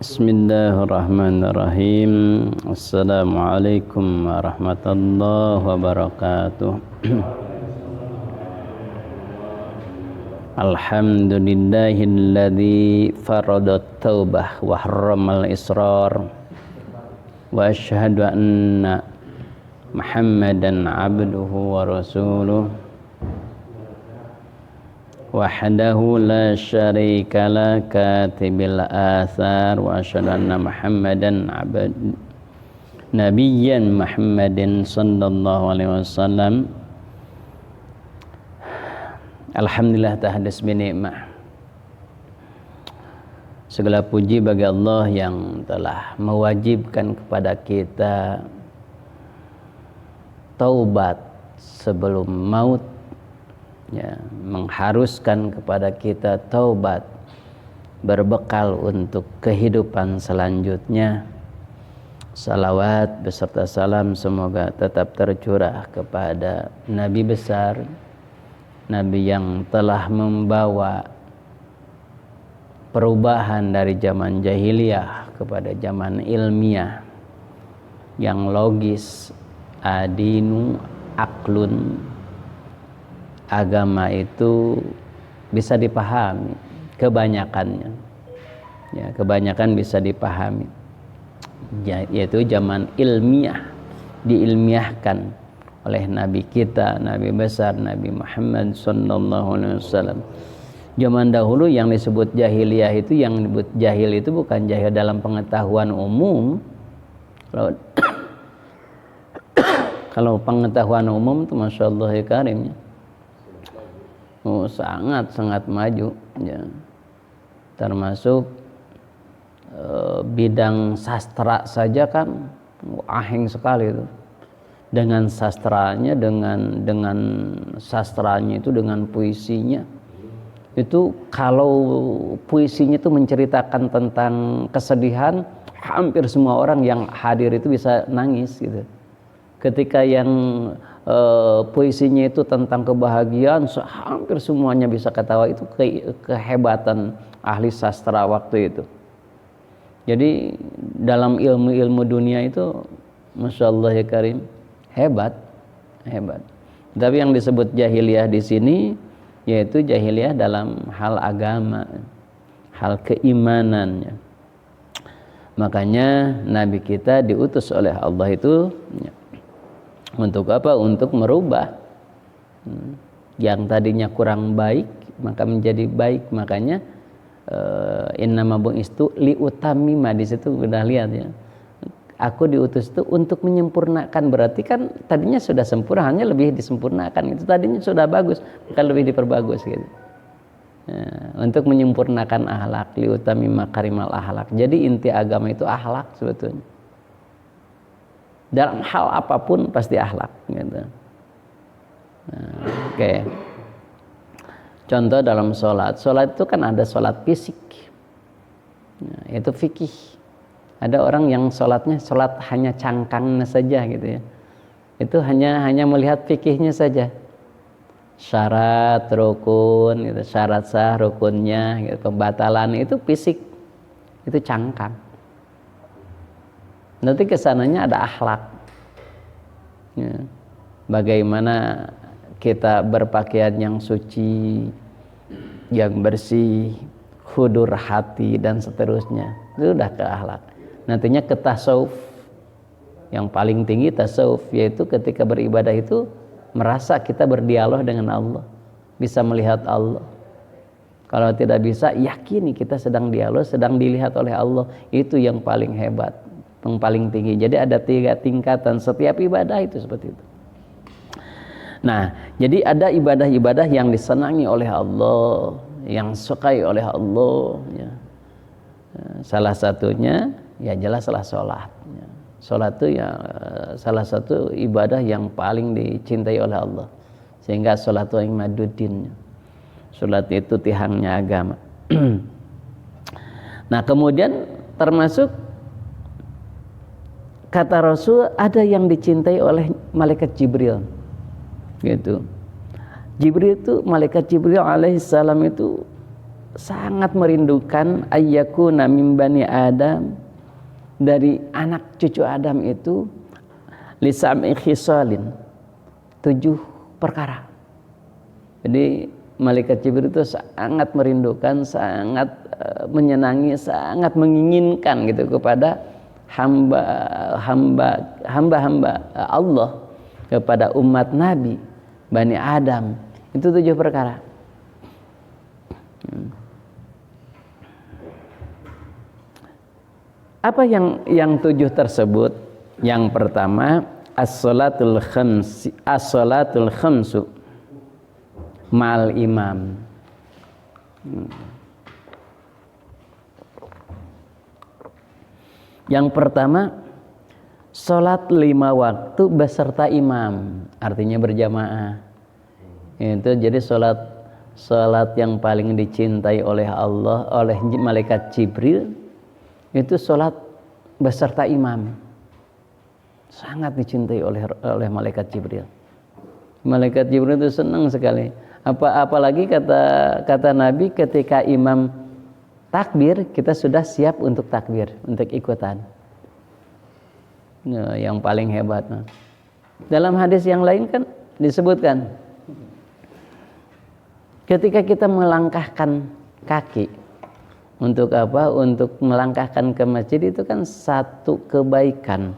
Bismillahirrahmanirrahim. Assalamualaikum warahmatullahi wabarakatuh. Alhamdulillahilladzi faradat taubah wa harramal israr wa asyhadu anna Muhammadan abduhu wa rasuluh wahdahu la syarika la katibil athar wa asyhadu anna Muhammadan nabiyyan Muhammadin sallallahu alaihi wasallam. Alhamdulillah tahdits bi ni'mah. Segala puji bagi Allah yang telah mewajibkan kepada kita taubat sebelum maut, ya, mengharuskan kepada kita taubat berbekal untuk kehidupan selanjutnya. Salawat beserta salam semoga tetap tercurah kepada Nabi besar, Nabi yang telah membawa perubahan dari zaman jahiliyah kepada zaman ilmiah yang logis, adinu aklun. Agama itu bisa dipahami kebanyakannya, ya, kebanyakan bisa dipahami, yaitu zaman ilmiah, diilmiahkan oleh Nabi kita, Nabi besar, Nabi Muhammad sallallahu alaihi wasallam. Zaman dahulu yang disebut jahiliyah itu, yang disebut jahil itu bukan jahil dalam pengetahuan umum. Kalau pengetahuan umum itu Masya Allah ya karimnya, sangat maju, ya. Termasuk bidang sastra saja kan ahing sekali itu. Dengan sastranya, dengan sastranya itu, dengan puisinya itu, kalau puisinya itu menceritakan tentang kesedihan, hampir semua orang yang hadir itu bisa nangis gitu. Ketika yang puisinya itu tentang kebahagiaan, hampir semuanya bisa ketawa. Itu kehebatan ahli sastra waktu itu. Jadi dalam ilmu-ilmu dunia itu Masya Allah ya karim, hebat. Tapi yang disebut jahiliyah di sini yaitu jahiliyah dalam hal agama, hal keimanannya. Makanya Nabi kita diutus oleh Allah itu, ya, untuk apa? Untuk merubah yang tadinya kurang baik maka menjadi baik. Makanya innama bu'istu liutammima, di situ udah lihat ya. Aku diutus itu untuk menyempurnakan, berarti kan tadinya sudah sempurna, hanya lebih disempurnakan. Itu tadinya sudah bagus, maka lebih diperbagus gitu. Ya, untuk menyempurnakan akhlak, liutammima karimal akhlak. Jadi inti agama itu akhlak sebetulnya. Dalam hal apapun pasti akhlak gitu. Oke. Contoh dalam sholat itu kan ada sholat fisik, itu fikih. Ada orang yang sholatnya sholat hanya cangkangnya saja gitu ya, itu hanya melihat fikihnya saja, syarat rukun gitu, syarat sah rukunnya gitu, pembatalan itu fisik, itu cangkang. Nanti kesananya ada akhlak, ya. Bagaimana kita berpakaian yang suci, yang bersih, hudur hati dan seterusnya, itu udah ke akhlak. Nantinya ke tasawuf, yang paling tinggi tasawuf, yaitu ketika beribadah itu merasa kita berdialog dengan Allah, bisa melihat Allah. Kalau tidak bisa, yakini kita sedang dialog, sedang dilihat oleh Allah. Itu yang paling hebat, yang paling tinggi. Jadi ada 3 tingkatan setiap ibadah itu seperti itu. Nah, jadi ada ibadah-ibadah yang disenangi oleh Allah, yang disukai oleh Allah, ya. Salah satunya ya jelaslah sholat. Sholat itu ya salah satu ibadah yang paling dicintai oleh Allah, sehingga sholat itu imaduddin. Sholat itu tihangnya agama. Nah kemudian termasuk kata Rasul, ada yang dicintai oleh malaikat Jibril gitu. Jibril itu, malaikat Jibril alaihissalam itu sangat merindukan ayyakuna min bani Adam, dari anak cucu Adam itu lisam'i khisalin, 7 perkara. Jadi malaikat Jibril itu sangat merindukan, sangat menyenangi, sangat menginginkan gitu kepada hamba Allah, kepada umat Nabi Bani Adam, itu 7 perkara. Apa yang 7 tersebut? Yang pertama, as-salatul khamsu ma'al imam. Yang pertama, sholat 5 waktu beserta imam, artinya berjamaah. Itu jadi sholat yang paling dicintai oleh Allah, oleh malaikat Jibril, itu sholat beserta imam. Sangat dicintai oleh malaikat Jibril. Malaikat Jibril itu senang sekali. Apalagi kata Nabi, ketika imam takbir, kita sudah siap untuk takbir, untuk ikutan. Nah, yang paling hebat. Nah. Dalam hadis yang lain kan disebutkan, ketika kita melangkahkan kaki, untuk apa? Untuk melangkahkan ke masjid, itu kan satu kebaikan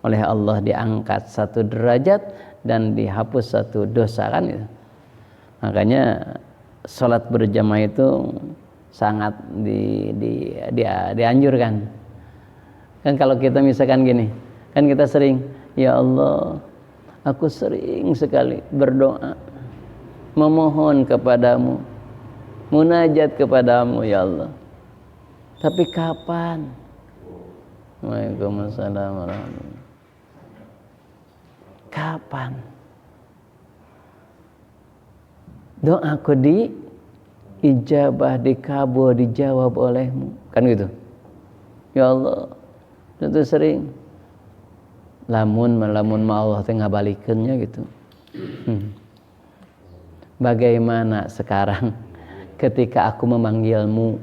oleh Allah, diangkat 1 derajat dan dihapus 1 dosa kan itu. Makanya sholat berjamaah itu sangat dianjurkan. Kan kalau kita misalkan gini, kan kita sering, ya Allah, aku sering sekali berdoa, memohon kepadamu, munajat kepadamu ya Allah. Tapi kapan? Waalaikumsalam warahmatullahi. Kapan doaku ijabah, dikabul, dijawab olehmu? Kan gitu. Ya Allah, itu sering lamun Allah teh ngabalikeunnya gitu. Bagaimana sekarang ketika aku memanggilmu?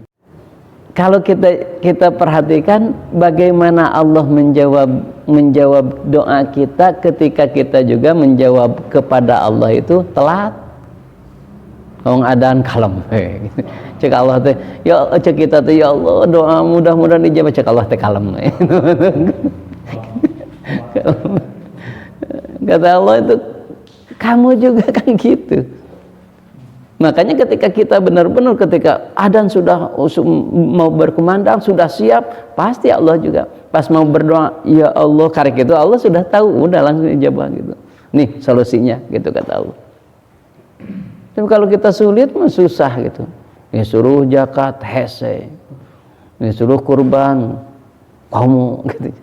Kalau kita perhatikan bagaimana Allah menjawab doa kita, ketika kita juga menjawab kepada Allah itu telat. Wong adaan kalem. Cek Allah teh, ya cek kita teh, ya Allah, doa mudah-mudahan dijawab, cek Allah teh kalem. Kata Allah itu, kamu juga kan gitu. Makanya ketika kita benar-benar, ketika adzan sudah mau berkumandang, sudah siap, pasti Allah juga pas mau berdoa, ya Allah, karek itu Allah sudah tahu, udah langsung ijabah gitu. Nih solusinya gitu kata Allah. Tapi kalau kita sulit mah susah gitu. Ya suruh zakat hese, ya suruh kurban kamu gitu.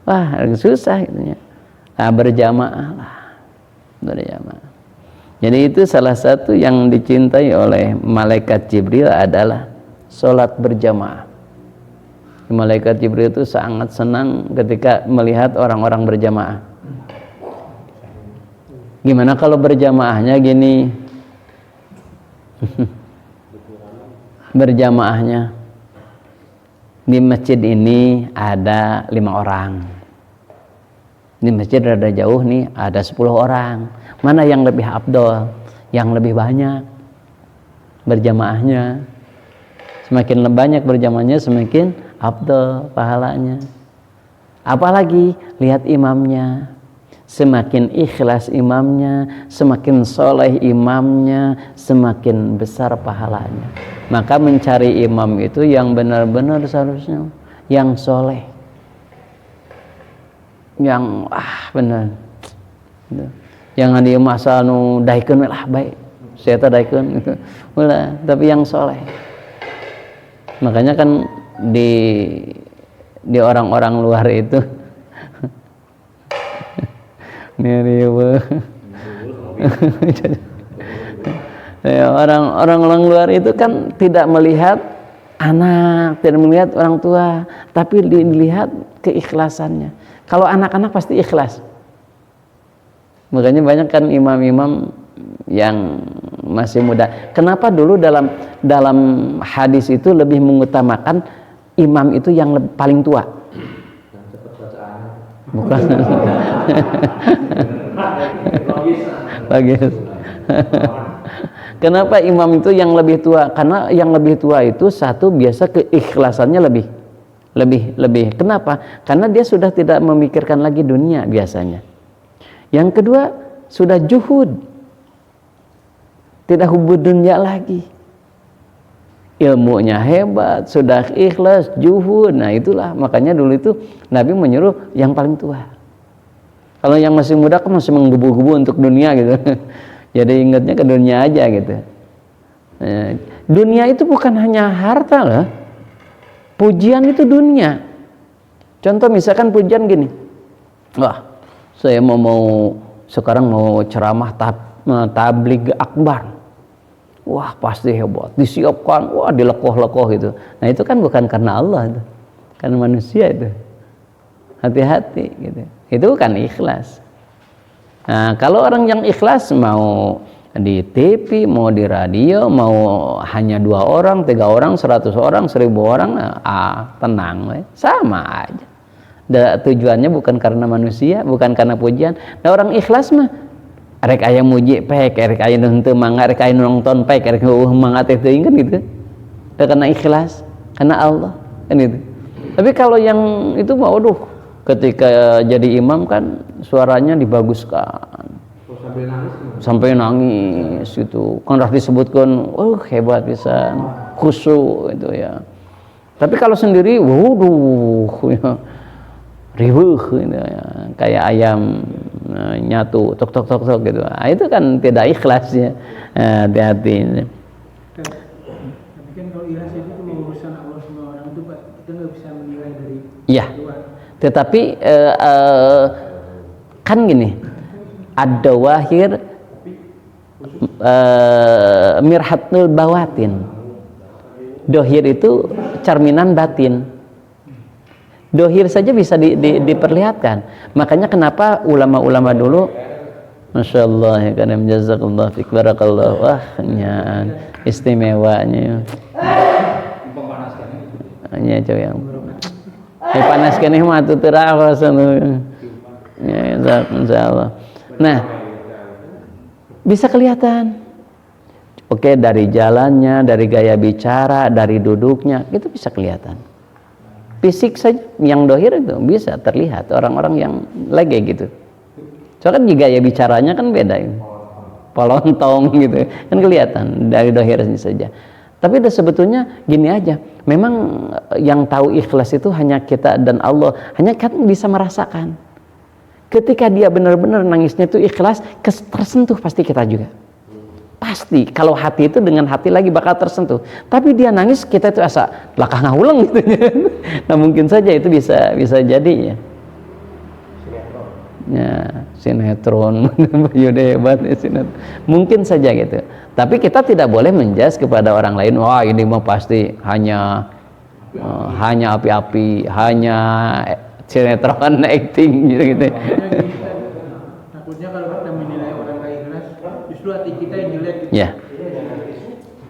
Wah susah gitu ya. Nah, berjamaah lah, berjamaah. Jadi itu salah satu yang dicintai oleh malaikat Jibril adalah sholat berjamaah. Malaikat Jibril itu sangat senang ketika melihat orang-orang berjamaah. Gimana kalau berjamaahnya gini? Berjamaahnya di masjid ini ada 5 orang. Di masjid rada jauh nih ada 10 orang. Mana yang lebih afdol, yang lebih banyak berjamaahnya? Semakin banyak berjamaahnya semakin afdol pahalanya. Apalagi lihat imamnya, semakin ikhlas imamnya, semakin soleh imamnya, semakin besar pahalanya. Maka mencari imam itu yang benar-benar seharusnya yang soleh, yang benar. Jangan di masa nu daikeun lah baik, saya teh daikeun gitu. Ulah, tapi yang soleh. Makanya kan di orang-orang luar itu ya, orang-orang luar itu kan tidak melihat anak, tidak melihat orang tua, tapi dilihat keikhlasannya. Kalau anak-anak pasti ikhlas. Makanya banyak kan imam-imam yang masih muda. Kenapa dulu dalam hadis itu lebih mengutamakan imam itu yang paling tua? Bukan. Logis. Kenapa imam itu yang lebih tua? Karena yang lebih tua itu satu biasa keikhlasannya lebih. Kenapa? Karena dia sudah tidak memikirkan lagi dunia biasanya. Yang kedua, sudah juhud, tidak hubud dunia lagi, ilmunya hebat, sudah ikhlas, juhud. Nah itulah makanya dulu itu Nabi menyuruh yang paling tua. Kalau yang masih muda kan masih menggebu-gebu untuk dunia gitu. Jadi ingatnya ke dunia aja gitu. Dunia itu bukan hanya harta loh. Pujian itu dunia. Contoh misalkan pujian gini, wah saya sekarang mau ceramah tabligh akbar. Wah pasti hebat, disiapkan, wah dilekoh-lekoh gitu. Nah itu kan bukan karena Allah itu, karena manusia itu. Hati-hati gitu. Itu bukan ikhlas. Nah kalau orang yang ikhlas mau di TV, mau di radio, mau hanya 2 orang, 3 orang, 100 orang, 1000 orang, tenang, sama aja. Tujuannya bukan karena manusia, bukan karena pujian. Nah orang ikhlas mah rek aya muji pek, rek aya henteu mangga, rek aya nonton pek, rek mangga teh teuing kan gitu. Karena ikhlas, karena Allah kan itu. Tapi kalau yang itu mah aduh, ketika jadi imam kan suaranya dibaguskan. Sampai nangis gitu. Kan dah disebutkan, hebat pisan, khusyuk itu ya. Tapi kalau sendiri, waduh ya. Ribuh gitu ya, kayak ayam nyatu tok gitu. Nah, itu kan tidak ikhlas ya. Hati-hati. Tapi kan kalau ikhlas itu urusan Allah semua orang itu Pak, kita nggak bisa menilai dari luar. Tetapi kan gini, ada wahir mirhatul bawatin. Dohir itu cerminan batin. Dohir saja bisa diperlihatkan. Makanya kenapa ulama-ulama dulu, Masya Allah ya kan, jazakallah fik barakallah, wah istimewanya hanya coba yang dipanaskan ini mah tuh terang ya insyaallah. Nah bisa kelihatan, oke, dari jalannya, dari gaya bicara, dari duduknya, itu bisa kelihatan. Fisik saja yang dohir itu bisa terlihat orang-orang yang lagi gitu. Soalnya kan gaya bicaranya kan beda ini. Polontong gitu kan kelihatan dari dohirnya saja. Tapi sebetulnya gini aja, memang yang tahu ikhlas itu hanya kita dan Allah, hanya kita bisa merasakan. Ketika dia benar-benar nangisnya itu ikhlas, tersentuh pasti kita juga. Pasti kalau hati itu dengan hati lagi bakal tersentuh. Tapi dia nangis, kita itu asa lakah ngaulang gitu. Nah mungkin saja itu bisa jadi ya. Ya sinetron, yaudah hebat ya sinetron. Mungkin saja gitu. Tapi kita tidak boleh menjudge kepada orang lain. Wah ini mah pasti hanya api-api, hanya sinetron acting gitu. Takutnya kalau kita menilai orang lain ikhlas, justru hati kita yang jelek. Gitu.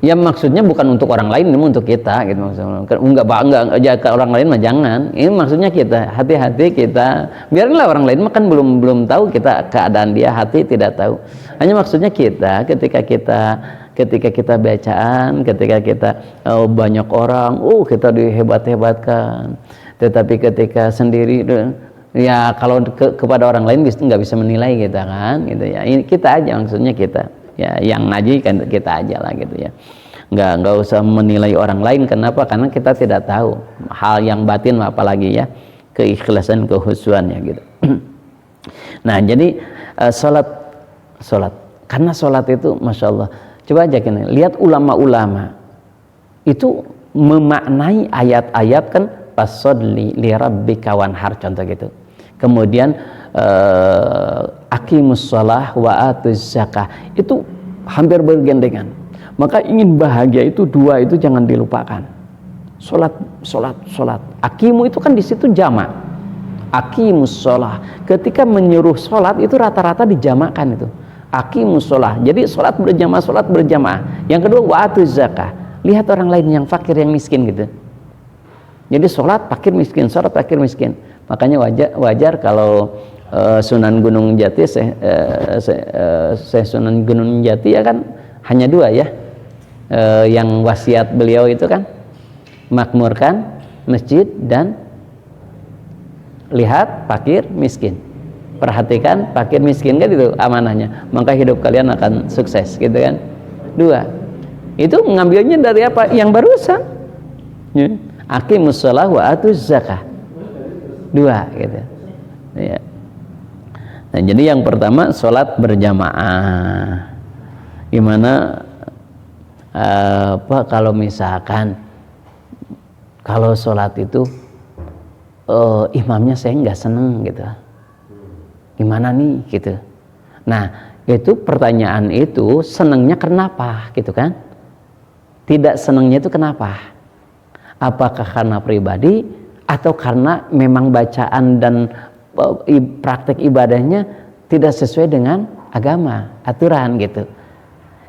Ya maksudnya bukan untuk orang lain, ini untuk kita gitu maksudnya. Enggak orang lain mah jangan. Ini maksudnya kita, hati-hati kita. Biarlah orang lain mah kan belum tahu kita keadaan dia, hati tidak tahu. Hanya maksudnya kita ketika kita bacaan, ketika kita banyak orang, kita dihebat-hebatkan. Tetapi ketika sendiri ya kalau kepada orang lain nggak bisa menilai kita kan gitu ya. Ini kita aja maksudnya kita. Ya yang ngaji kan kita aja lah gitu ya, nggak usah menilai orang lain. Kenapa? Karena kita tidak tahu hal yang batin apalagi ya, keikhlasan kehusuannya gitu. Nah jadi sholat karena sholat itu Masya Allah, coba aja gini, lihat ulama-ulama itu memaknai ayat-ayat kan, fasholli li rabbika wanhar, contoh gitu. Kemudian aqimus shalah wa atuz zakah, itu hampir bergandengan. Maka ingin bahagia itu dua itu jangan dilupakan. Salat. Aqimu itu kan di situ jamak. Aqimus shalah. Ketika menyuruh salat itu rata-rata dijamakkan itu. Aqimus sholah. Jadi sholat berjamaah. Yang kedua wa atuz zakah. Lihat orang lain yang fakir, yang miskin gitu. Jadi sholat fakir miskin, sholat fakir miskin. Makanya wajar kalau Sunan Gunung Jati, Sunan Gunung Jati ya kan hanya 2 ya. Yang wasiat beliau itu kan makmurkan masjid dan lihat fakir miskin, perhatikan fakir miskin, kan itu amanahnya, maka hidup kalian akan sukses gitu kan. 2 itu mengambilnya dari apa yang barusan ya. Aqimus shalah wa atuz zakah, 2 gitu ya. Nah, jadi yang pertama sholat berjamaah. Gimana kalau misalkan kalau sholat itu imamnya saya nggak seneng gitu, gimana nih gitu. Nah itu pertanyaan itu, senengnya kenapa gitu kan, tidak senengnya itu kenapa, apakah karena pribadi atau karena memang bacaan dan praktek ibadahnya tidak sesuai dengan agama, aturan gitu.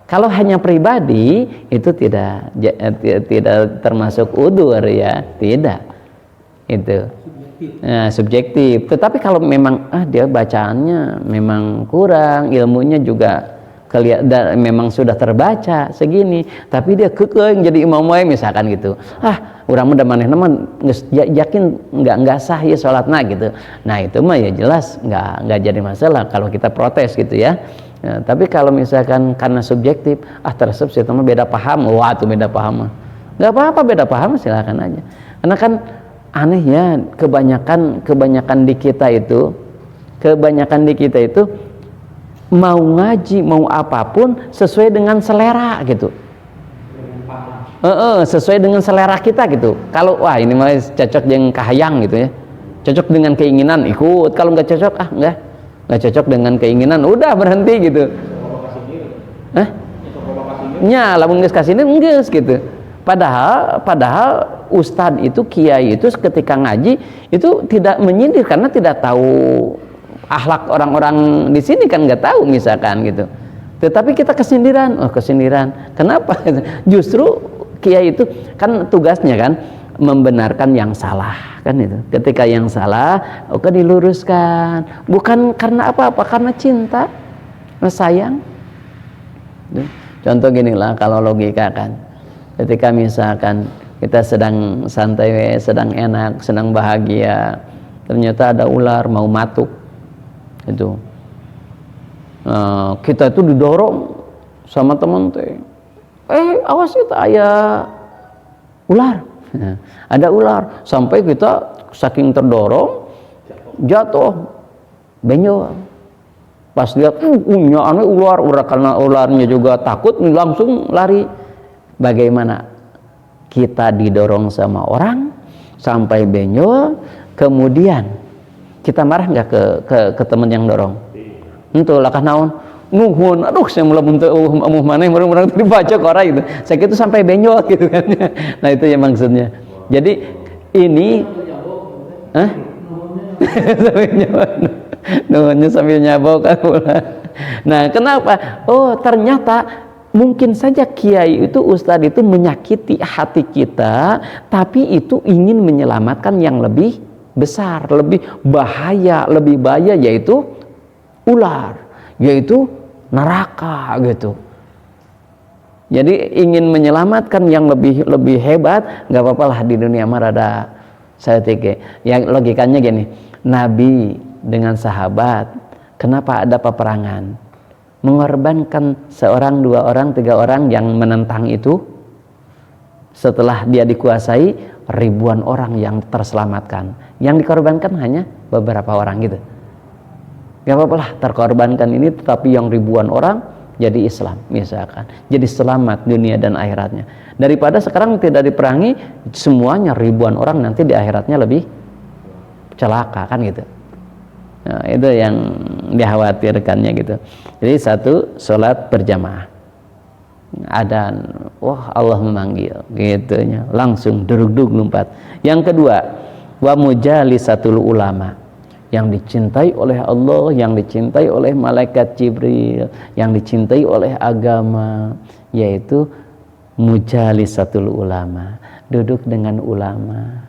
Kalau hanya pribadi itu tidak termasuk udzur ya, tidak. Itu subjektif. Tetapi kalau memang dia bacaannya memang kurang, ilmunya juga kelihatan memang sudah terbaca segini, tapi dia kekeh jadi imam wae misalkan gitu. Urang mah manehna mah yakin enggak sah ya salatna gitu. Nah, itu mah ya jelas enggak jadi masalah kalau kita protes gitu ya. Ya, tapi kalau misalkan karena subjektif, tersebut sih teman beda paham, wah itu beda paham, nggak apa-apa beda paham silakan aja. Karena kan aneh ya, kebanyakan di kita itu mau ngaji mau apapun sesuai dengan selera gitu. Sesuai dengan selera kita gitu. Kalau wah ini mah cocok dengan kahayang gitu ya, cocok dengan keinginan ikut. Kalau nggak cocok nggak cocok dengan keinginan, udah berhenti gitu. Nya lamun geus kasini geus gitu. Padahal ustadz itu, kiai itu ketika ngaji itu tidak menyindir karena tidak tahu akhlak orang-orang di sini kan, nggak tahu misalkan gitu. Tetapi kita kesindiran. Kenapa? Justru kiai itu kan tugasnya kan membenarkan yang salah kan itu. Ketika yang salah, oke diluruskan. Bukan karena apa-apa, karena cinta, karena sayang. Contoh gini lah kalau logika kan. Ketika misalkan kita sedang santai, sedang enak, sedang bahagia, ternyata ada ular mau matuk. Itu. Kita itu didorong sama teman teh. Awas itu aya ular. Ada ular, sampai kita saking terdorong jatuh benjol. Pas lihat aneh ular karena ularnya juga takut langsung lari. Bagaimana kita didorong sama orang sampai benjol, kemudian kita marah nggak ke teman yang dorong? Entuh lakah naon nuhun, aduh saya mulai bentuk mana yang orang dibaca orang itu sakit itu sampai benjol gitu kan. Nah itu ya maksudnya. Jadi ini nuhunnya sambil nyabau kan. Nah kenapa? Ternyata mungkin saja kiai itu, ustadz itu menyakiti hati kita, tapi itu ingin menyelamatkan yang lebih besar, lebih bahaya, yaitu ular, yaitu neraka gitu. Jadi ingin menyelamatkan yang lebih hebat, nggak apa-apa lah di dunia mah rada saya pikir. Yang logikanya gini, Nabi dengan sahabat, kenapa ada peperangan? Mengorbankan seorang, 2 orang, 3 orang yang menentang itu, setelah dia dikuasai ribuan orang yang terselamatkan. Yang dikorbankan hanya beberapa orang gitu. Gak apa-apa lah terkorbankan ini, tetapi yang ribuan orang jadi Islam misalkan, jadi selamat dunia dan akhiratnya, daripada sekarang tidak diperangi semuanya ribuan orang nanti di akhiratnya lebih celaka kan gitu. Nah, itu yang dikhawatirkannya gitu. Jadi satu, sholat berjamaah, adan, wah Allah memanggil gitunya, langsung duduk lompat. Yang kedua, wa mujalisatul ulama, yang dicintai oleh Allah, yang dicintai oleh malaikat Jibril, yang dicintai oleh agama, yaitu mujalisatul ulama, duduk dengan ulama,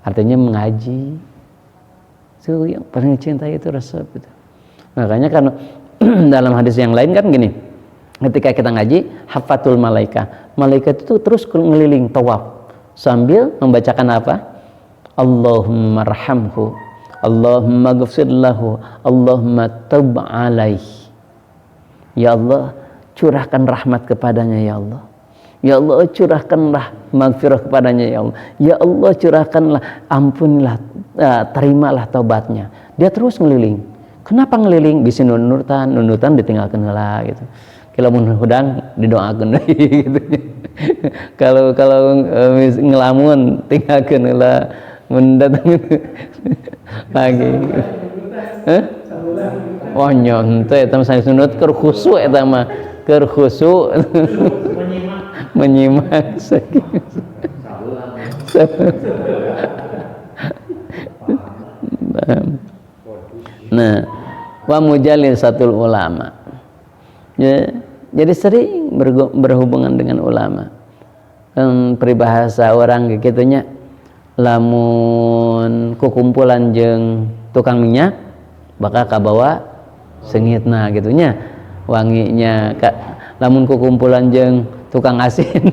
artinya mengaji. Itu yang paling dicintai itu Rasul itu. Makanya kan dalam hadis yang lain kan gini, ketika kita ngaji, hafatul malaikat itu terus ngeliling tawaf sambil membacakan apa? Allahumma arhamhu, Allahumma ghfir lahu, Allahumma tub alaih. Ya Allah, curahkan rahmat kepadanya ya Allah. Ya Allah, curahkanlah maghfirah kepadanya ya Allah. Ya Allah, curahkanlah, ampunilah, terimalah taubatnya. Dia terus ngeliling. Kenapa ngeliling? Bisa nunutan ditinggalkan heula gitu. Kalau mun hudang didoakeun gitu. Kalau ngelamun tinggalkeun heula, mun datang lagi. Oh nyonte eta mah sunut keur khusyuk eta mah, keur khusyuk. Menyimak nah, wa mujalisatul ulama. Ya, jadi sering berhubungan dengan ulama. Peribahasa orang kitunya, lamun kukumpulan jeung tukang minyak bakal kabawa seungitna gitunya, wanginya. Lamun kukumpulan jeung tukang asin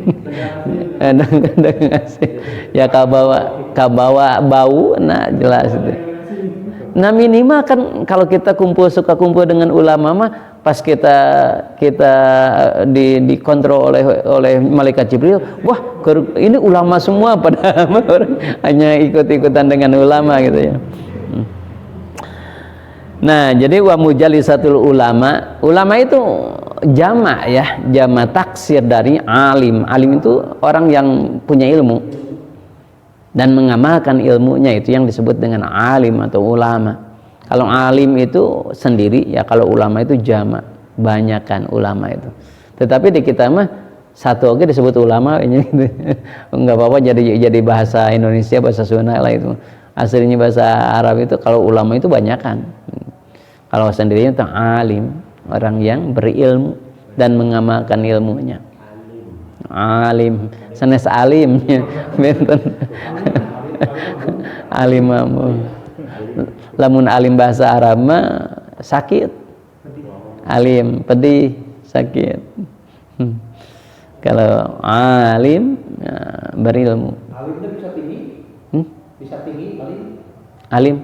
dagang asin ya kabawa bau, nah jelas itu. Nah minimal kan kalau kita suka kumpul dengan ulama mah pas kita dikontrol oleh malaikat Jibril, wah ini ulama semua, padahal orang hanya ikut-ikutan dengan ulama gitu ya. Nah jadi wa mujalisatul ulama, ulama itu jamak ya, jamak taksir dari alim. Alim itu orang yang punya ilmu dan mengamalkan ilmunya, itu yang disebut dengan alim atau ulama. Kalau alim itu sendiri ya, kalau ulama itu jamak, banyakan ulama itu. Tetapi di kita mah satu oke disebut ulama ini enggak apa-apa, jadi bahasa Indonesia, bahasa Sunda lah itu. Aslinya bahasa Arab itu kalau ulama itu banyakan. Kalau sendirinya itu alim, orang yang berilmu dan mengamalkan ilmunya. Alim, sanes alimnya, benten. Alim lamun alim bahasa Arab mah sakit. Alim pedih, sakit. Kalau alim ya, berilmu. Alim itu bisa tinggi? Bisa tinggi alim? Alim.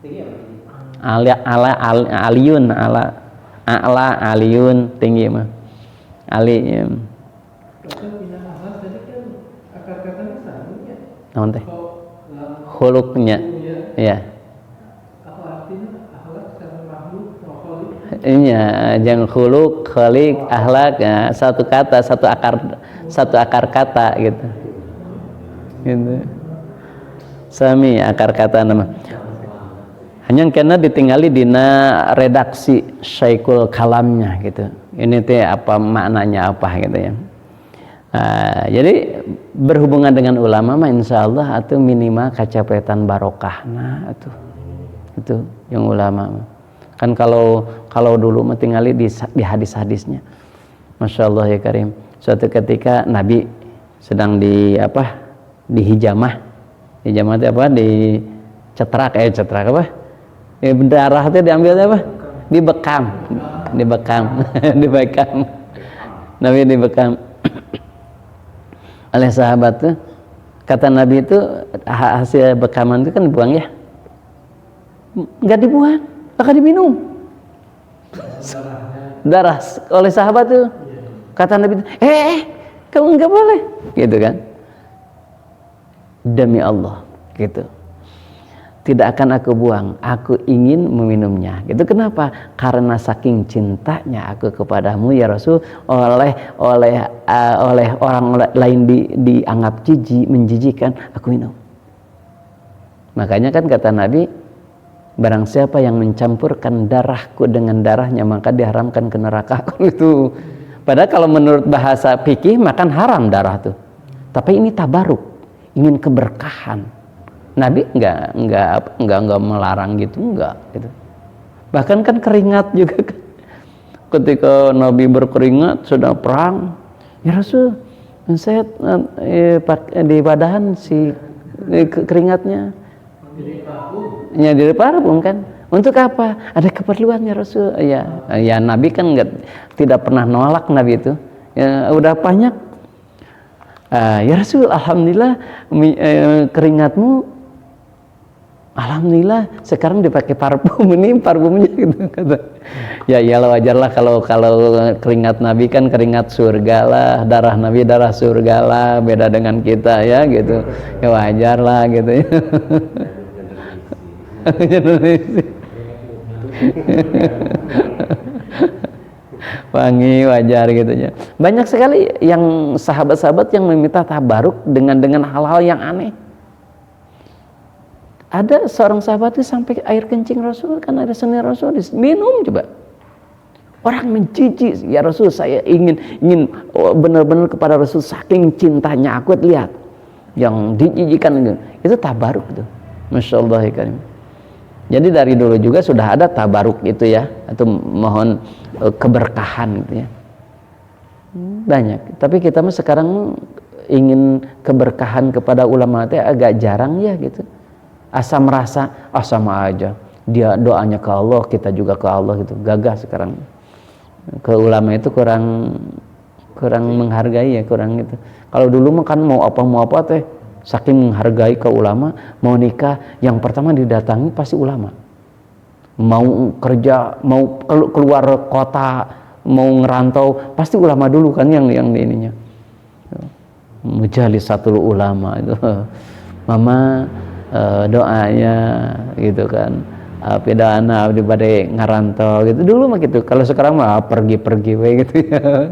Tinggi apa? Aliyun tinggi mah ali ya. Naon teh khuluqnya ya iya jeung khuluq khaliq akhlak ya, satu kata, satu akar kata gitu sami akar kata nama. Hanya karena ditinggali dina redaksi syaikul kalamnya gitu. Ini teh apa maknanya apa gitu ya. Jadi berhubungan dengan ulama mah insyaallah atuh minimal kacapetan barokah. Nah itu yang ulama. Kan kalau dulu mah tinggali di hadis-hadisnya. Masya Allah ya Karim. Suatu ketika Nabi sedang di hijamah. Hijamah itu apa? Di cetrak apa? Darah itu diambil apa? Dibekam. Nabi dibekam oleh sahabat tuh. Kata Nabi itu hasil bekaman itu kan dibuang ya? Enggak dibuang, akan diminum. Darah oleh sahabat tuh. Kata Nabi itu, kamu enggak boleh, gitu kan? Demi Allah, gitu. Tidak akan aku buang, aku ingin meminumnya. Itu kenapa? Karena saking cintanya aku kepadamu ya Rasul, oleh orang lain dianggap jijik, menjijikan, aku minum. Makanya kan kata Nabi, barang siapa yang mencampurkan darahku dengan darahnya maka diharamkan ke neraka. Itu. Padahal kalau menurut bahasa fikih makan haram darah tuh. Tapi ini tabaruk, ingin keberkahan. Nabi enggak melarang gitu, enggak gitu. Bahkan kan keringat juga kan. Ketika Nabi berkeringat sedang perang, ya Rasul, saya di badan si keringatnya. Ya dari parfum kan. Untuk apa? Ada keperluannya Rasul. Ya Nabi kan tidak pernah nolak Nabi itu. Ya udah banyak. Ya Rasul, alhamdulillah keringatmu alhamdulillah sekarang dipakai parfum, ini parfumnya gitu kata. Ya iyalah, wajarlah kalau keringat Nabi kan keringat surga lah, darah Nabi darah surga lah, beda dengan kita ya gitu. Ya wajarlah gitu ya. Wangi, wajar gitu ya. Banyak sekali yang sahabat-sahabat yang meminta tabaruk dengan hal-hal yang aneh. Ada seorang sahabat itu sampai air kencing Rasul, kan ada seni Rasul, minum coba. Orang menjijik, ya Rasul, saya ingin benar-benar kepada Rasul, saking cintanya aku lihat yang dijijikan itu tabaruk itu. Masya Allah ya karim. Jadi dari dulu juga sudah ada tabaruk itu ya, atau mohon keberkahan gitu ya. Banyak, tapi kita mah sekarang ingin keberkahan kepada ulama itu agak jarang ya gitu. Asa merasa sama aja, dia doanya ke Allah, kita juga ke Allah gitu. Gagah sekarang. Ke ulama itu kurang menghargai ya, kurang gitu. Kalau dulu mah kan mau apa teh saking menghargai ke ulama, mau nikah yang pertama didatangi pasti ulama. Mau kerja, mau keluar kota, mau ngerantau pasti ulama dulu kan yang di ininya. Mujalisatul ulama itu. Mama doanya gitu kan, pedana abdi bade ngarantau gitu dulu mah gitu. Kalau sekarang mah pergi we gitu ya.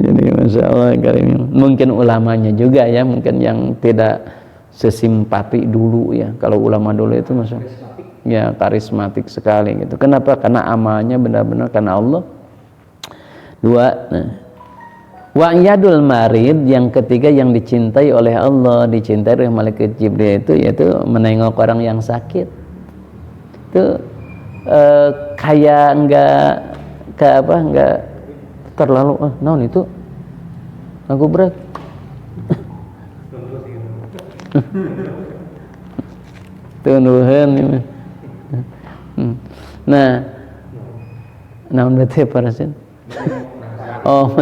Jadi masya Allah karim. Mungkin ulamanya juga ya, mungkin yang tidak sesimpati dulu ya. Kalau ulama dulu itu masya ya karismatik sekali gitu. Kenapa? Karena amalnya benar-benar karena Allah. Dua, wa'yadul marid, yang ketiga yang dicintai oleh Allah, dicintai oleh malaikat Jibril itu yaitu menengok orang yang sakit. Itu kayak enggak terlalu naon itu lagu berat. Tunuhan ini. Nah, naon berarti parasin? Oh,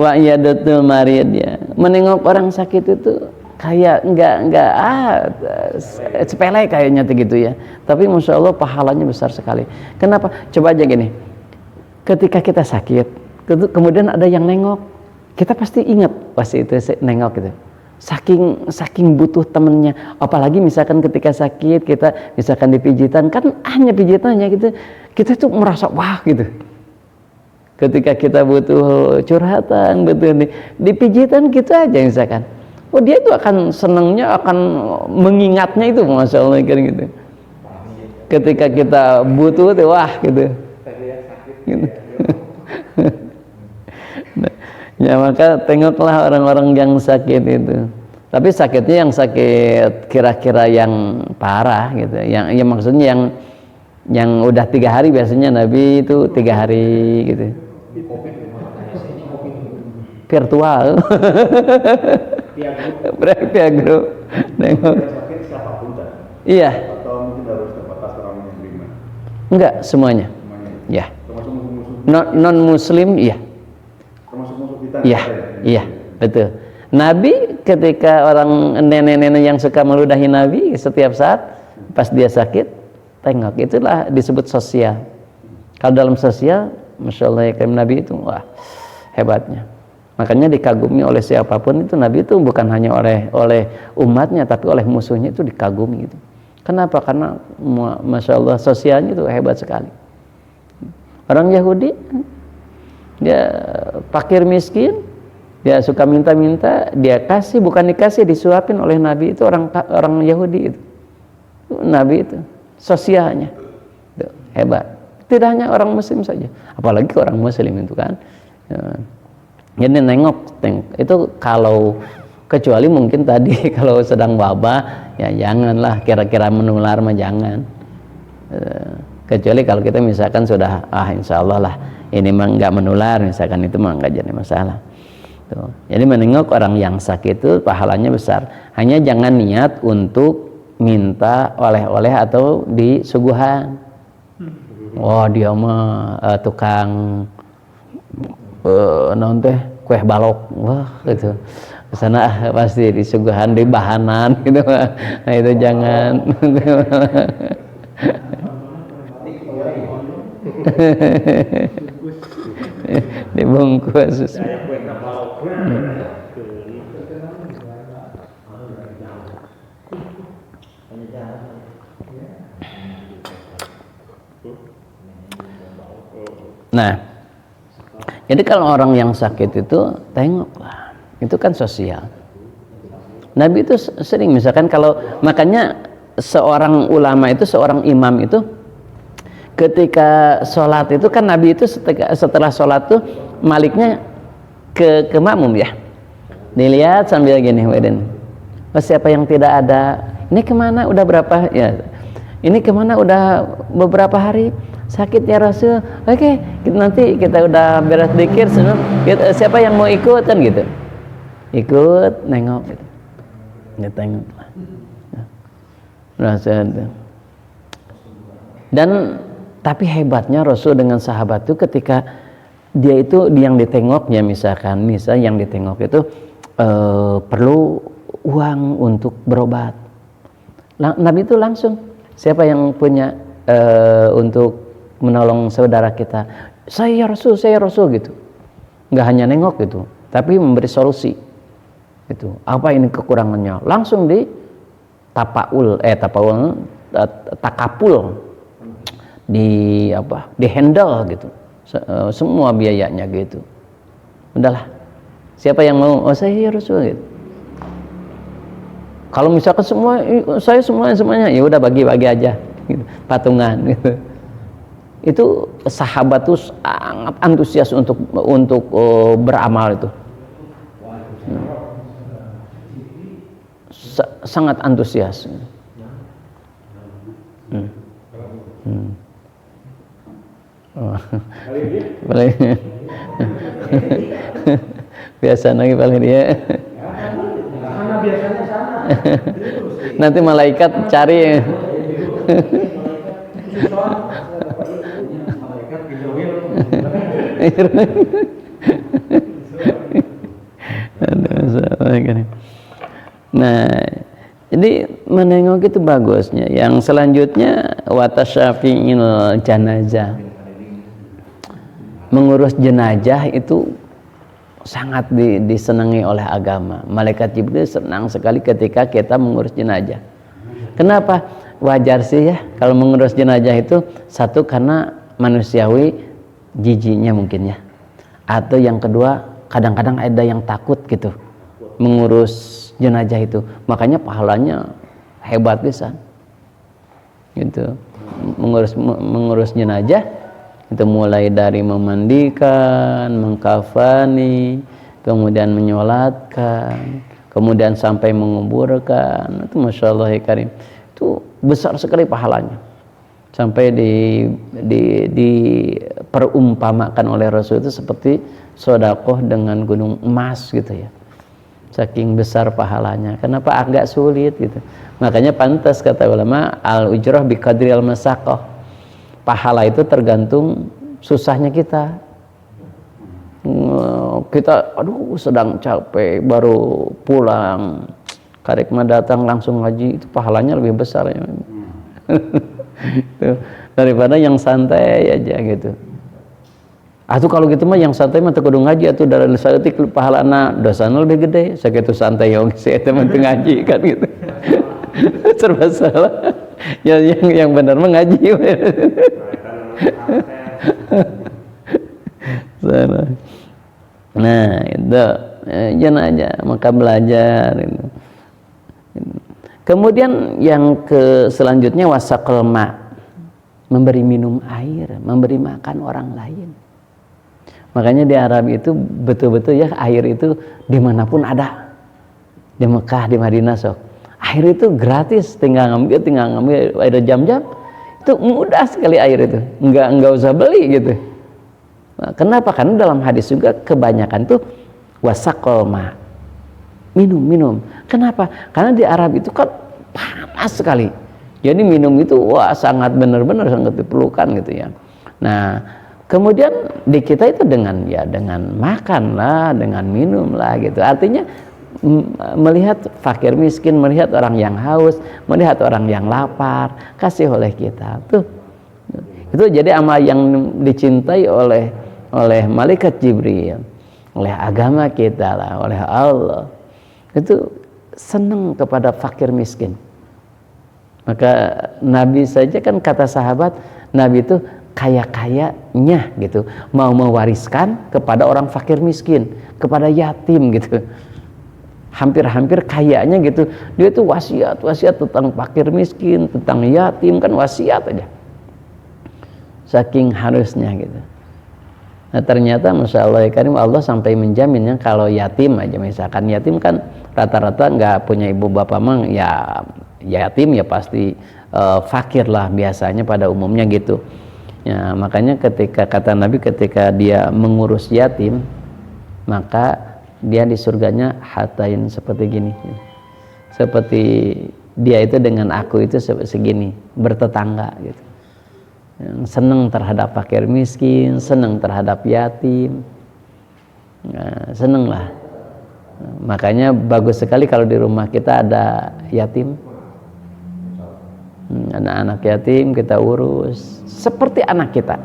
wa'yadatul marid ya. Menengok orang sakit itu kayak enggak sepele kayaknya gitu ya. Tapi masya Allah pahalanya besar sekali. Kenapa? Coba aja gini. Ketika kita sakit, kemudian ada yang nengok, kita pasti ingat pasti itu nengok gitu. Saking butuh temennya. Apalagi misalkan ketika sakit kita misalkan dipijitan, kan hanya pijitannya gitu. Kita tuh merasa wah gitu. Ketika kita butuh curhatan, butuh dipijitan gitu aja misalkan. Oh dia itu akan senangnya, akan mengingatnya itu, masya Allah kan gitu. Ketika kita butuh tuh wah gitu. Gitu. Ya maka tengoklah orang-orang yang sakit itu. Tapi sakitnya yang sakit kira-kira yang parah gitu. Yang maksudnya yang udah 3 hari biasanya Nabi itu 3 hari gitu. Virtual. Via grup. Nengok. Iya. Atau mungkin harus terbatas orang muslim? Enggak, semuanya. Ya. Termasuk musuh-musuh. Non muslim, iya. Termasuk musuh kita. Iya, iya, betul. Nabi ketika orang nenek-nenek yang suka meludahi Nabi setiap saat pas dia sakit, tengok, itulah disebut sosial. Kalau dalam sosial, masya Allah ya, Nabi itu wah hebatnya. Makanya dikagumi oleh siapapun itu, Nabi itu bukan hanya oleh umatnya, tapi oleh musuhnya itu dikagumi gitu. Kenapa? Karena masya Allah sosialnya itu hebat sekali. Orang Yahudi dia fakir miskin, dia suka minta-minta, dia kasih, bukan dikasih, disuapin oleh Nabi. Itu orang Yahudi itu Nabi itu sosialnya itu hebat. Tidak hanya orang muslim saja, apalagi orang muslim itu kan. Jadi nengok itu Kecuali mungkin tadi kalau sedang wabah ya janganlah, kira-kira menular mah jangan. Kecuali kalau kita misalkan sudah insya Allah lah ini mah nggak menular, misalkan itu mah nggak jadi masalah. Tuh. Jadi menengok orang yang sakit itu pahalanya besar. Hanya jangan niat untuk minta oleh-oleh atau disuguhan. Oh dia mah tukang non teh kue balok, wah gitu. Kesana pasti disuguhan di bahanan gitu. Nah itu jangan. Dibungkus. Nah, jadi kalau orang yang sakit itu tengoklah, itu kan sosial. Nabi itu sering misalkan kalau makanya seorang ulama itu, seorang imam itu ketika sholat itu kan Nabi itu setelah sholat tuh maliknya ke makmum ya, dilihat sambil gini, Weden, siapa yang tidak ada, ini kemana udah berapa ya, ini kemana udah beberapa hari sakit ya Rasul, oke, nanti kita udah beres dzikir siapa yang mau ikut kan gitu, ikut nengok gitu, tengok Rasul. Dan tapi hebatnya Rasul dengan sahabat itu ketika dia itu yang ditengoknya misal yang ditengok itu perlu uang untuk berobat, Nabi itu langsung siapa yang punya untuk menolong saudara kita, saya Rasul gitu, nggak hanya nengok gitu, tapi memberi solusi itu apa ini kekurangannya, langsung di takapul di handle gitu, semua biayanya gitu. Udahlah, siapa yang mau, oh saya Rasul gitu. Kalau misalkan saya semuanya ya udah bagi-bagi aja gitu, patungan gitu. Itu sahabat tuh sangat antusias untuk beramal itu, sangat antusias. Biasa lagi paling dia. Nanti malaikat cari. Nah, jadi menengok itu bagusnya. Yang selanjutnya watasyafi'il janazah. Mengurus jenazah itu sangat disenangi oleh agama. Malaikat Jibril senang sekali ketika kita mengurus jenazah. Kenapa? Wajar sih ya kalau mengurus jenazah itu, satu karena manusiawi jijiknya mungkin ya, atau yang kedua kadang-kadang ada yang takut gitu mengurus jenazah itu, makanya pahalanya hebat bisa gitu. Mengurus jenazah itu mulai dari memandikan, mengkafani, kemudian menyolatkan, kemudian sampai menguburkan, itu Masya Allah ya Karim, itu besar sekali pahalanya. Sampai diperumpamakan oleh Rasul itu seperti sodakoh dengan gunung emas gitu ya, saking besar pahalanya. Kenapa agak sulit gitu, makanya pantas kata ulama al ujrah bi qadril masaqah, pahala itu tergantung susahnya kita. Kita aduh sedang capek baru pulang, karek mah datang langsung ngaji, itu pahalanya lebih besar ya. Tuh, daripada yang santai aja gitu. Atau kalau gitu mah yang santai mah teu kudu ngaji atuh, dari saeutik pahalana dosana lebih gede sakitu santai yang si eta mah teu ngaji kan gitu. Serba salah. Yang benar mah ngaji. Nah, itu jangan aja maka belajar itu. Kemudian yang selanjutnya wasaqal ma, memberi minum air, memberi makan orang lain. Makanya di Arab itu betul-betul ya air itu dimanapun ada. di Mekah, di Madinah sok. Air itu gratis, tinggal ngambil air jam-jam. Itu mudah sekali air itu, nggak usah beli gitu. Nah, kenapa? Karena dalam hadis juga kebanyakan tuh wasaqol ma, minum. Kenapa? Karena di Arab itu kan panas sekali. Jadi minum itu wah sangat benar-benar sangat diperlukan gitu ya. Nah, kemudian di kita itu dengan makan lah, dengan minum lah gitu. Artinya melihat fakir miskin, melihat orang yang haus, melihat orang yang lapar, kasih oleh kita tuh. Itu jadi amal yang dicintai oleh malaikat Jibril, oleh agama kita lah, oleh Allah. Itu senang kepada fakir miskin. Maka Nabi saja kan kata sahabat, Nabi itu kaya-kayanya gitu, mau mewariskan kepada orang fakir miskin, kepada yatim gitu. Hampir-hampir kayaknya gitu, dia itu wasiat tentang fakir miskin, tentang yatim, kan wasiat aja, saking harusnya gitu. Nah ternyata Masya Allah ya Karim, Allah sampai menjaminnya kalau yatim aja, misalkan yatim kan rata-rata nggak punya ibu bapak, mang ya yatim ya pasti fakir lah biasanya pada umumnya gitu ya. Makanya ketika kata Nabi, ketika dia mengurus yatim, maka dia di surganya hatain seperti gini, seperti dia itu dengan aku itu segini, bertetangga gitu. Senang terhadap fakir miskin, senang terhadap yatim, nah, senang lah. Makanya bagus sekali kalau di rumah kita ada yatim, anak-anak yatim kita urus seperti anak kita.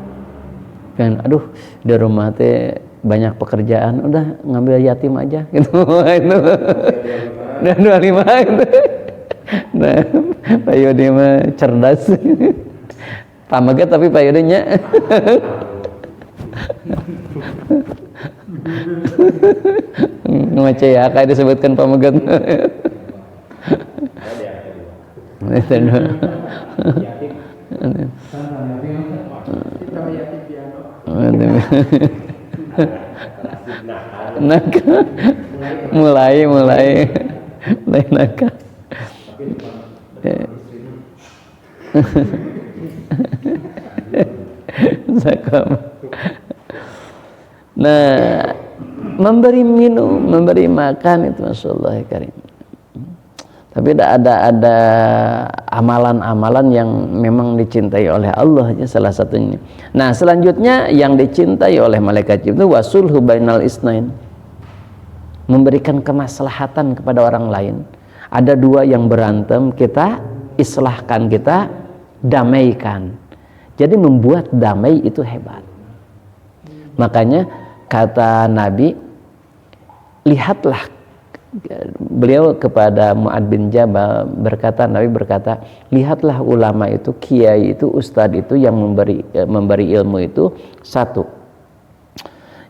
Kan aduh di rumah teh banyak pekerjaan, udah ngambil yatim aja gitu. Itu dan 25 itu. Nah, Pak Yodi mah cerdas. Pamaget tapi Pak Yodinya ngece ya kayak disebutkan pamaget. Nakal, mulai nakal. Nah, memberi minum, memberi makan itu Masya Allah ya Karim. Tapi ada amalan-amalan yang memang dicintai oleh Allah ya, salah satunya. Nah selanjutnya yang dicintai oleh malaikat Jibril, wasulhu bainal isnain, memberikan kemaslahatan kepada orang lain. Ada dua yang berantem, kita islahkan, kita damaikan. Jadi membuat damai itu hebat. Makanya kata Nabi, lihatlah, beliau kepada Mu'ad bin Jabal berkata, Nabi berkata, lihatlah ulama itu, kiai itu, ustadz itu yang memberi ilmu itu, satu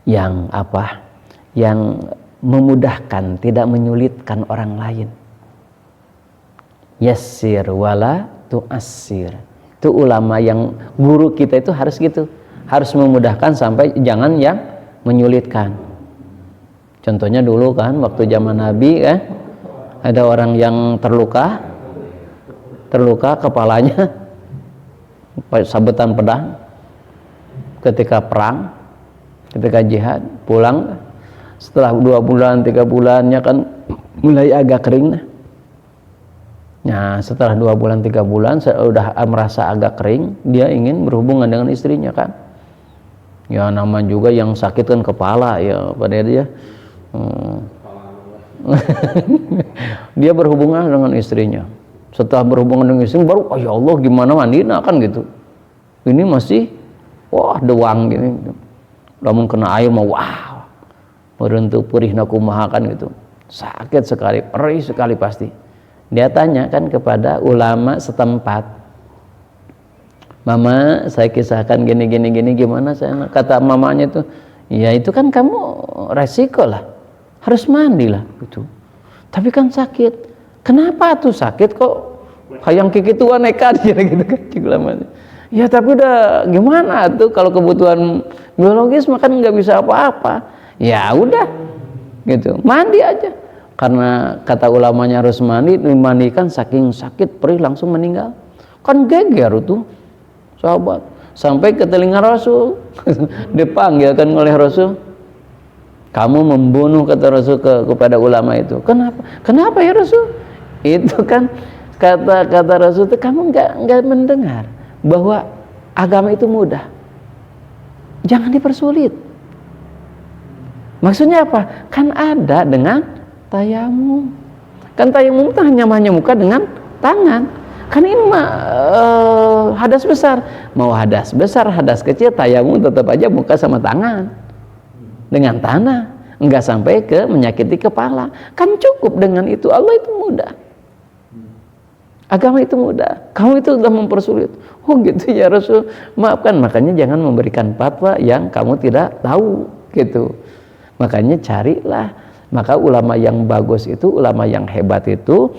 yang apa? Yang memudahkan, tidak menyulitkan orang lain. Yassir wala tu'assir. Itu ulama yang guru kita itu harus gitu, harus memudahkan sampai jangan yang menyulitkan. Contohnya dulu kan waktu zaman Nabi kan ada orang yang terluka kepalanya sabetan pedang ketika perang, ketika jihad, pulang setelah 2 bulan 3 bulannya kan mulai agak kering. Nah setelah 2 bulan 3 bulan sudah merasa agak kering, dia ingin berhubungan dengan istrinya kan. Ya nama juga yang sakit kan kepala ya pada dia. Dia berhubungan dengan istrinya. Setelah berhubungan dengan istrinya baru ya Allah gimana mandinya kan gitu. Ini masih wah doang gini. Lamun kena air mah wah. Merentuk perihna kumaha kan gitu. Sakit sekali, perih sekali pasti. Dia tanya kan kepada ulama setempat. Mama, saya kisahkan gini gimana saya? Kata mamanya itu, ya itu kan kamu resiko lah. Harus mandi lah gitu. Tapi kan sakit. Kenapa tuh sakit kok? Hayang kiki tua nekat gitu kan. Ya tapi udah gimana tuh kalau kebutuhan biologis makan nggak bisa apa-apa. Ya udah gitu. Mandi aja. karena kata ulamanya harus mandi, dimandikan saking sakit perih langsung meninggal. Kan geger tuh sahabat, sampai ke telinga Rasul dipanggil kan oleh Rasul, kamu membunuh, kata Rasul kepada ulama itu. Kenapa ya Rasul? Itu kan kata Rasul itu, kamu nggak mendengar bahwa agama itu mudah, jangan dipersulit. Maksudnya apa? Kan ada dengan tayamum. Kan tayamum itu hanya muka dengan tangan. Kan ini hadas besar. Mau hadas besar, hadas kecil, tayamum tetap aja muka sama tangan dengan tanah. Enggak sampai ke menyakiti kepala. Kan cukup dengan itu. Allah itu mudah. Agama itu mudah. Kamu itu sudah mempersulit. Oh gitu ya Rasul. Maafkan. Makanya jangan memberikan fatwa yang kamu tidak tahu gitu. Makanya carilah. Maka ulama yang bagus itu, ulama yang hebat itu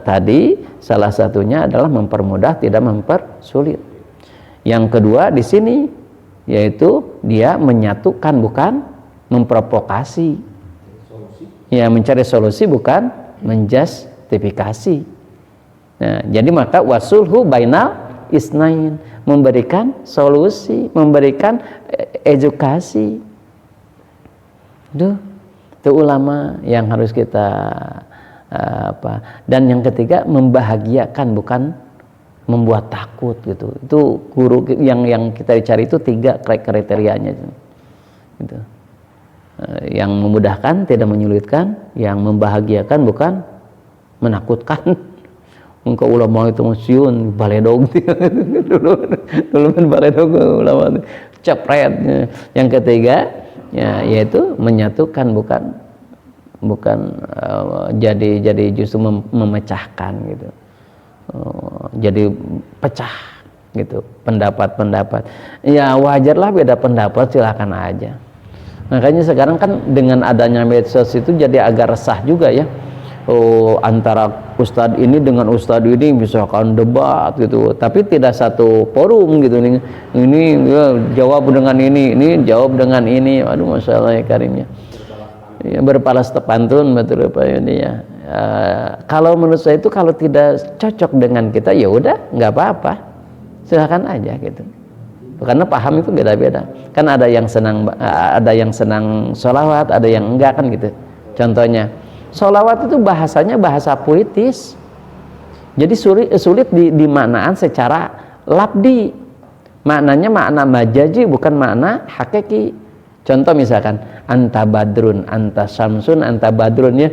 tadi salah satunya adalah mempermudah, tidak mempersulit. Yang kedua di sini yaitu dia menyatukan, bukan memprovokasi. Ya, mencari solusi bukan menjustifikasi. Nah, jadi maka wasulhu bainal isnain, memberikan solusi, memberikan edukasi. Itu ulama yang harus kita dan yang ketiga membahagiakan, bukan membuat takut gitu. Itu guru yang kita cari itu 3 kriterianya gitu. Yang memudahkan, tidak menyulitkan, yang membahagiakan, bukan menakutkan. Engkau ulama itu musyun baledog dulu kan baledog ulama cepret. Yang ketiga ya, yaitu menyatukan, bukan jadi justru memecahkan gitu. Jadi pecah gitu pendapat. Ya wajarlah beda pendapat, silakan aja. Makanya sekarang kan dengan adanya medsos itu jadi agak resah juga ya. Antara ustadz ini dengan ustadz ini misalkan debat gitu, tapi tidak satu forum gitu. Ini ya, jawab dengan ini jawab dengan ini. Aduh, masalah ya karimnya. Ya, berpalas pantun betul Pak ini ya. Kalau menurut saya itu kalau tidak cocok dengan kita ya udah nggak apa-apa, silakan aja gitu. Karena paham itu beda-beda. Kan ada yang senang sholawat, ada yang enggak kan gitu. Contohnya, sholawat itu bahasanya bahasa puitis. Jadi sulit dimaknaan secara labdi. Maknanya makna majazi, bukan makna hakiki. Contoh misalkan anta badrun, anta syamsun, anta badrun, ya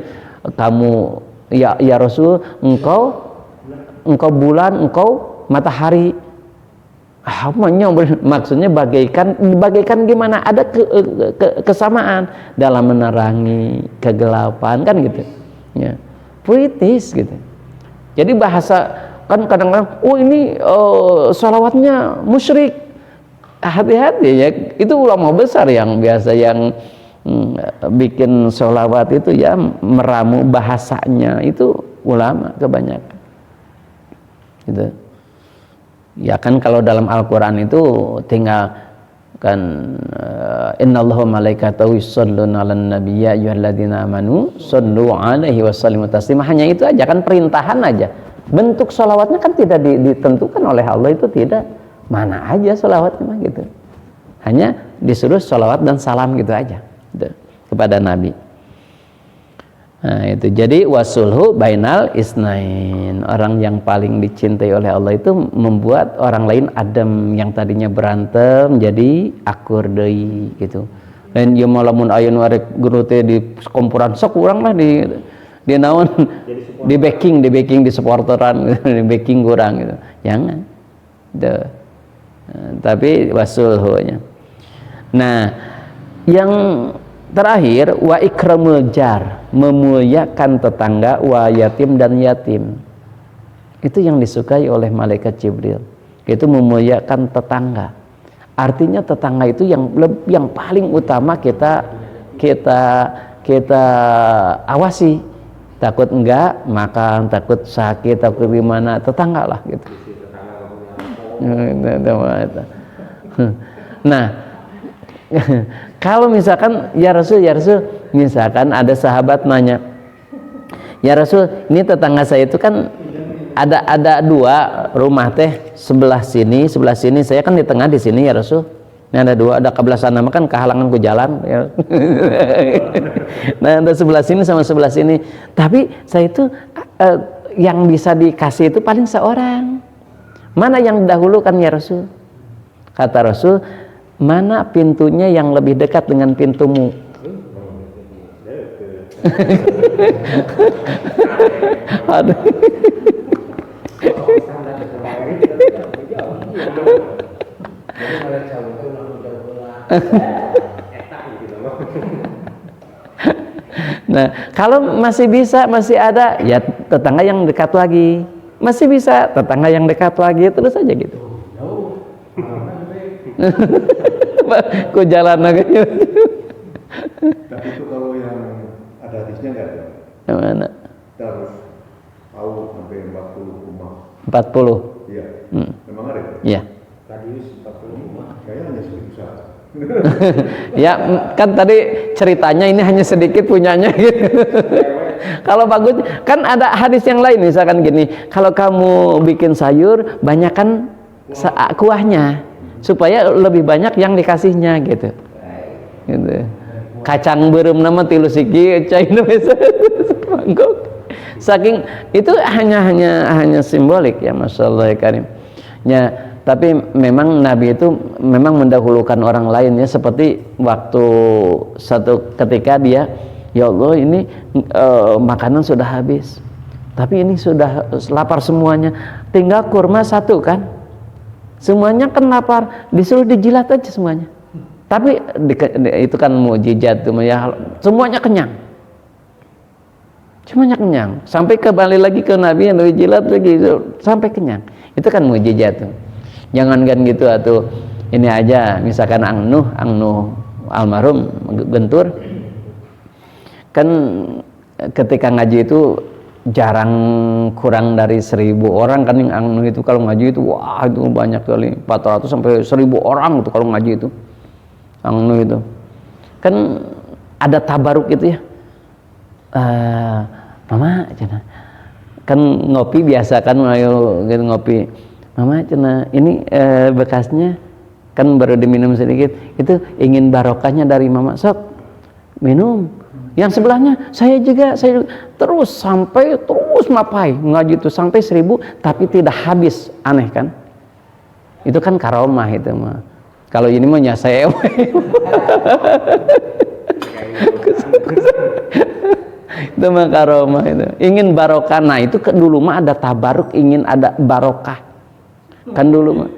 kamu ya Rasul, engkau bulan, engkau matahari. Maksudnya bagaikan gimana? Ada kesamaan dalam menerangi kegelapan kan gitu. Ya. Puitis gitu. Jadi bahasa kan kadang-kadang ini sholawatnya musyrik. Hati-hati ya, itu ulama besar yang biasa yang bikin sholawat itu ya meramu bahasanya, itu ulama kebanyakan gitu. Ya kan kalau dalam Al-Quran itu tinggal kan innallaha malaikatahu yusholluna 'alan nabiy ya ayyuhalladzina amanu shollu 'alaihi wasallimu taslima. Hanya itu aja kan, perintahan aja. Bentuk sholawatnya kan tidak ditentukan oleh Allah, itu tidak. Mana aja sholawatnya gitu. Hanya disuruh sholawat dan salam gitu aja gitu, kepada Nabi. Nah itu, jadi wasulhu bainal isnain. Orang yang paling dicintai oleh Allah itu membuat orang lain adem, yang tadinya berantem jadi akur deui gitu. Dan ieu malamun aya nu arek guru teh di kompuran sok urang lah di naon di backing di supporteran di backing kurang gitu. Jangan. Tapi wasulhu-nya. Nah, yang terakhir wa ikramul jar, memuliakan tetangga, wa yatim dan yatim. Itu yang disukai oleh malaikat Jibril. Itu memuliakan tetangga. Artinya tetangga itu yang paling utama kita awasi. Takut enggak makan, takut sakit, takut gimana, tetangga lah gitu. Nah, kalau misalkan ya Rasul, misalkan ada sahabat nanya, Ya Rasul, ini tetangga saya itu kan ada dua rumah teh, sebelah sini saya kan di tengah di sini ya Rasul. Ini ada dua, ada kebelah sana kan kehalangan ku jalan ya. Nah ada sebelah sini sama sebelah sini, tapi saya itu yang bisa dikasih itu paling seorang. Mana yang dahulukan ya Rasul? Kata Rasul, mana pintunya yang lebih dekat dengan pintumu? Aduh. Nah, kalau masih bisa, masih ada, ya tetangga yang dekat lagi. Masih bisa, tetangga yang dekat lagi, terus aja gitu. Ku jalan lagi. Tapi itu kalau yang ada hadisnya nggak ada? Yang mana? Kita harus tahu sampai 40 rumah. 40. Iya. Memang ada? Iya. Radius 40 rumah. Kayaknya hanya segitu saja. Ya kan tadi ceritanya ini hanya sedikit punyanya gitu. Kalau bagus kan ada hadis yang lain misalkan gini, kalau kamu bikin sayur banyakkan kuahnya supaya lebih banyak yang dikasihnya gitu. Gitu. Kacang beureum nama 3 siki cai mangkok. Saking itu hanya simbolik ya masyaallah ya karim. Ya, tapi memang Nabi itu memang mendahulukan orang lain ya, seperti waktu satu ketika dia, ya Allah ini makanan sudah habis, tapi ini sudah lapar semuanya, tinggal kurma satu kan, semuanya kan lapar, disuruh dijilat aja semuanya, tapi itu kan mukjizat tuh ya, semuanya kenyang, sampai kembali lagi ke Nabi yang dijilat lagi sampai kenyang, itu kan mukjizat tuh. Jangankan gitu atau ini aja misalkan Ang Nuh almarhum Gentur kan ketika ngaji itu jarang kurang dari 1000 orang kan yang Ang Nuh itu kalau ngaji itu wah itu banyak kali 400 sampai 1000 orang itu kalau ngaji itu Ang Nuh itu kan ada tabaruk gitu ya. Mama cina kan ngopi biasa kan ayo gitu ngopi. Mama cina ini bekasnya kan baru diminum sedikit, itu ingin barokahnya dari mama, sok minum. Yang sebelahnya saya juga terus sampai terus mapai ngaji itu sampai 1000 tapi tidak habis, aneh kan? Itu kan karomah itu mah. Kalau ini mah nyaseo. Itu mah karomah itu. Ingin barokah. Nah, itu dulu mah ada tabaruk, ingin ada barokah. Kan dulu mah.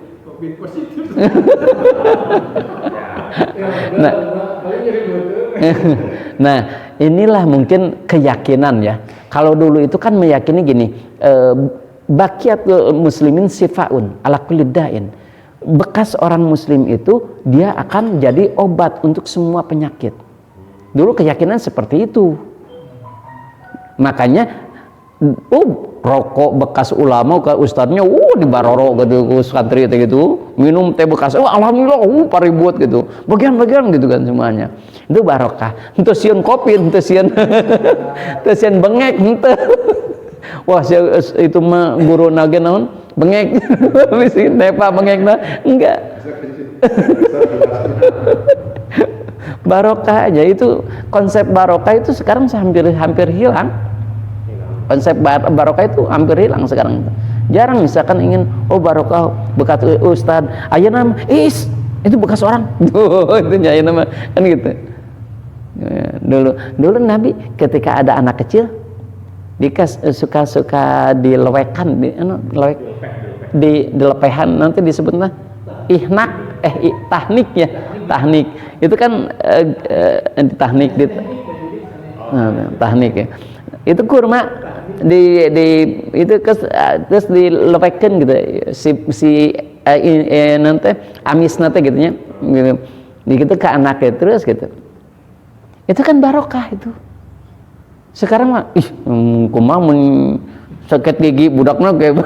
Nah, inilah mungkin keyakinan ya. Kalau dulu itu kan meyakini gini, baqiat muslimin sifaun ala kulli da'in. Bekas orang muslim itu dia akan jadi obat untuk semua penyakit. Dulu keyakinan seperti itu. Makanya rokok bekas ulama ke ustadznya dibaroro gitu ke santri gitu, minum teh bekas alhamdulillah paribut gitu, bagian-bagian gitu kan semuanya, itu barokah. Henteu sieun kopi, henteu sieun bengek, henteu. Wah itu mah guru nage naon bengek bisi nepa bengekna enggak. Barokah aja, itu konsep barokah itu sekarang hampir hilang. Konsep barokah itu hampir hilang sekarang. Jarang misalkan ingin barokah bekas ustad, ayeuna itu bekas orang. Itu ayeuna mah kan gitu. Dulu Nabi ketika ada anak kecil suka dilewekan di lepehan, nanti disebutnya ihnak tahnik ya. Tahnik itu kan tahnik tahnik ya. Itu kurma itu terus dilepekkan gitu si nanti amis nanti gitunya gitu ke anaknya terus gitu. Itu kan barokah itu. Sekarang mah kumaha mun sakit gigi budakna kayak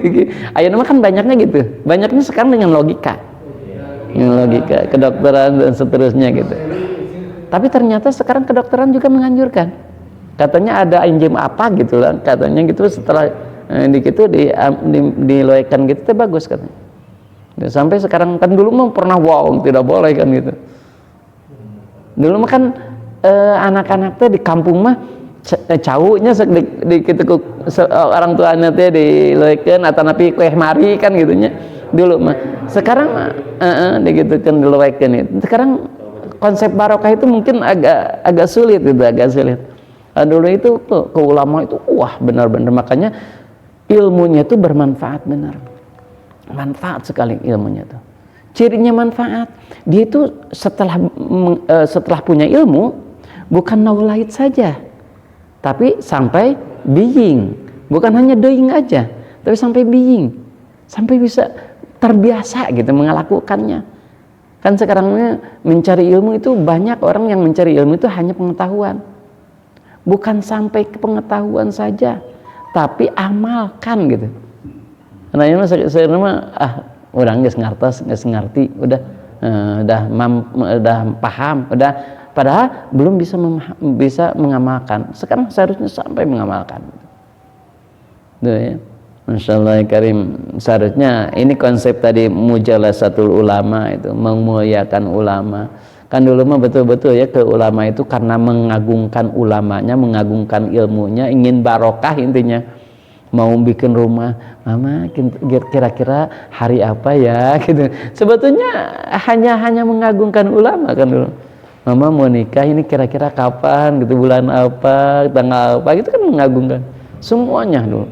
gigi. Ayeuna mah kan banyaknya gitu. Banyaknya sekarang dengan logika. Dengan logika kedokteran dan seterusnya gitu. Tapi ternyata sekarang kedokteran juga menganjurkan katanya ada enzim apa gitu lah katanya gitu, setelah gitu diloekan gitu teh bagus katanya. Sampai sekarang kan dulu mah pernah wow tidak boleh kan gitu. Dulu mah kan anak-anak teh di kampung mah caunya di gitu orang tuanya teh diloekan atau napi kue mari kan gitunya dulu mah. Sekarang digitukan diloekan itu. Sekarang konsep barokah itu mungkin agak sulit gitu, agak sulit. Dulu itu ke ulama itu wah benar-benar, makanya ilmunya itu bermanfaat benar. Manfaat sekali ilmunya tuh. Cirinya manfaat. Dia itu setelah punya ilmu bukan naulait saja, tapi sampai being. Bukan hanya doing aja, tapi sampai being. Sampai bisa terbiasa gitu melakukannya. Kan sekarang mencari ilmu itu banyak orang yang mencari ilmu itu hanya pengetahuan. Bukan sampai ke pengetahuan saja, tapi amalkan gitu. Nah ini saya orang nggak ngerti, udah paham, udah padahal belum bisa mengamalkan. Sekarang seharusnya sampai mengamalkan. Tuh ya, Masya Allah ya Karim. Seharusnya ini konsep tadi mujalasatul ulama itu memuliakan ulama. Kan dulu mah betul-betul ya ke ulama itu karena mengagungkan ulamanya, mengagungkan ilmunya, ingin barokah intinya. Mau bikin rumah, mama kira-kira hari apa ya gitu. Sebetulnya hanya mengagungkan ulama kan dulu. Mama mau nikah ini kira-kira kapan gitu, bulan apa, tanggal apa gitu kan mengagungkan. Semuanya dulu.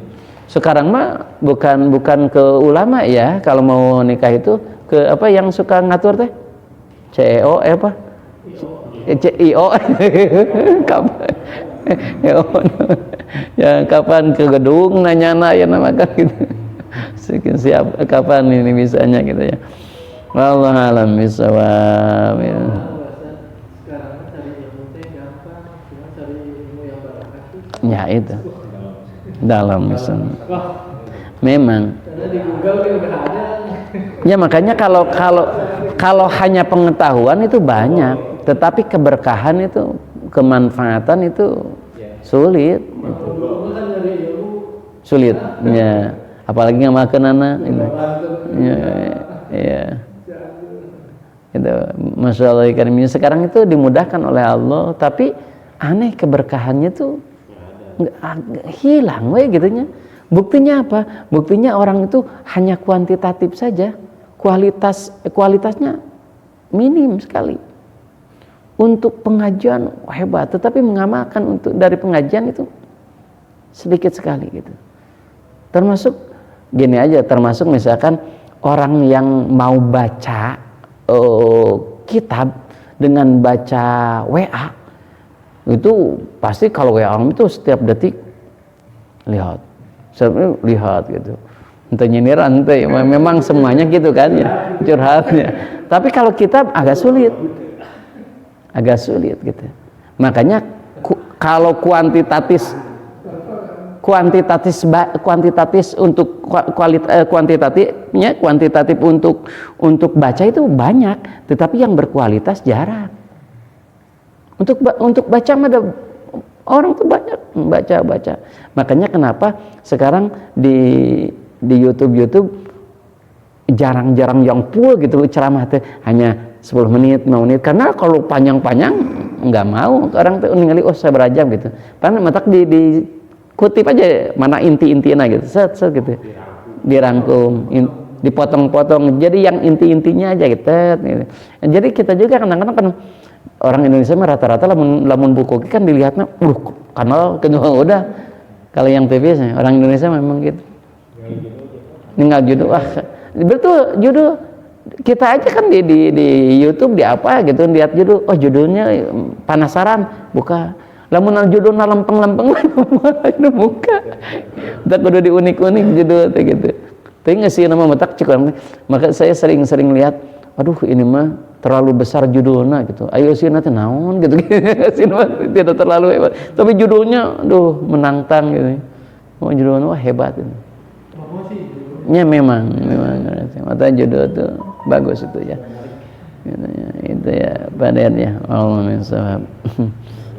Sekarang mah bukan ke ulama ya, kalau mau nikah itu ke apa yang suka ngatur teh? CEO apa? CIO. Kapan? Ya kapan ke gedung nanya ya namakan gitu. Siap kapan ini bisanya gitu ya. Wallahu alam bisawab. Ya itu. Dalam misalnya. Memang. Ya makanya kalau hanya pengetahuan itu banyak, tetapi keberkahan itu, kemanfaatan itu sulit. Sulit. Ya. Apalagi ngamakeun anak itu. Ya. Itu Masya Allah Karim. Sekarang itu dimudahkan oleh Allah, tapi aneh keberkahannya tuh hilang we gitunya. Buktinya apa? Buktinya orang itu hanya kuantitatif saja, kualitasnya minim sekali. Untuk pengajian hebat, tetapi mengamalkan untuk dari pengajian itu sedikit sekali gitu. Termasuk gini aja, termasuk misalkan orang yang mau baca kitab dengan baca WA itu pasti kalau WA itu setiap detik lihat gitu. Entah nyindiran, memang semuanya gitu kan ya, curhatnya. Tapi kalau kitab agak sulit gitu. Makanya kalau kuantitatif kuantitatif untuk baca itu banyak, tetapi yang berkualitas jarang. Untuk baca ada orang tuh banyak baca. Makanya kenapa sekarang di YouTube jarang-jarang yang full gitu ceramah tuh hanya 10 menit, 5 menit, karena kalau panjang-panjang nggak mau orang tuh ningali saya berajam gitu. Padahal matak di kutip aja mana inti-intinya gitu, set gitu. Dirangkum, dipotong-potong. Jadi yang inti-intinya aja gitu. Jadi kita juga kadang-kadang kan orang Indonesia mah rata-rata lamun buku kan dilihatnya kanal kedua udah. Kalau yang TV orang Indonesia memang gitu. Tinggal judul betul judul. Kita aja kan di YouTube di apa gitu lihat judul, judulnya penasaran, buka. Lamun judulnya lempeng-lempeng itu buka. Kita kudu diunik-unik judul gitu. Tapi ngasih nama matak cukup. Maka saya sering lihat, aduh ini mah terlalu besar judulnya gitu. Ayo sih nanti naon gitu. Tidak terlalu hebat. Tapi judulnya aduh menantang gitu. Judulnya wah hebat itu. Ya memang mata judul itu bagus itu ya. Itu ya paden ya. Allah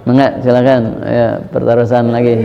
Enggak, silakan ya, pertaruhan lagi.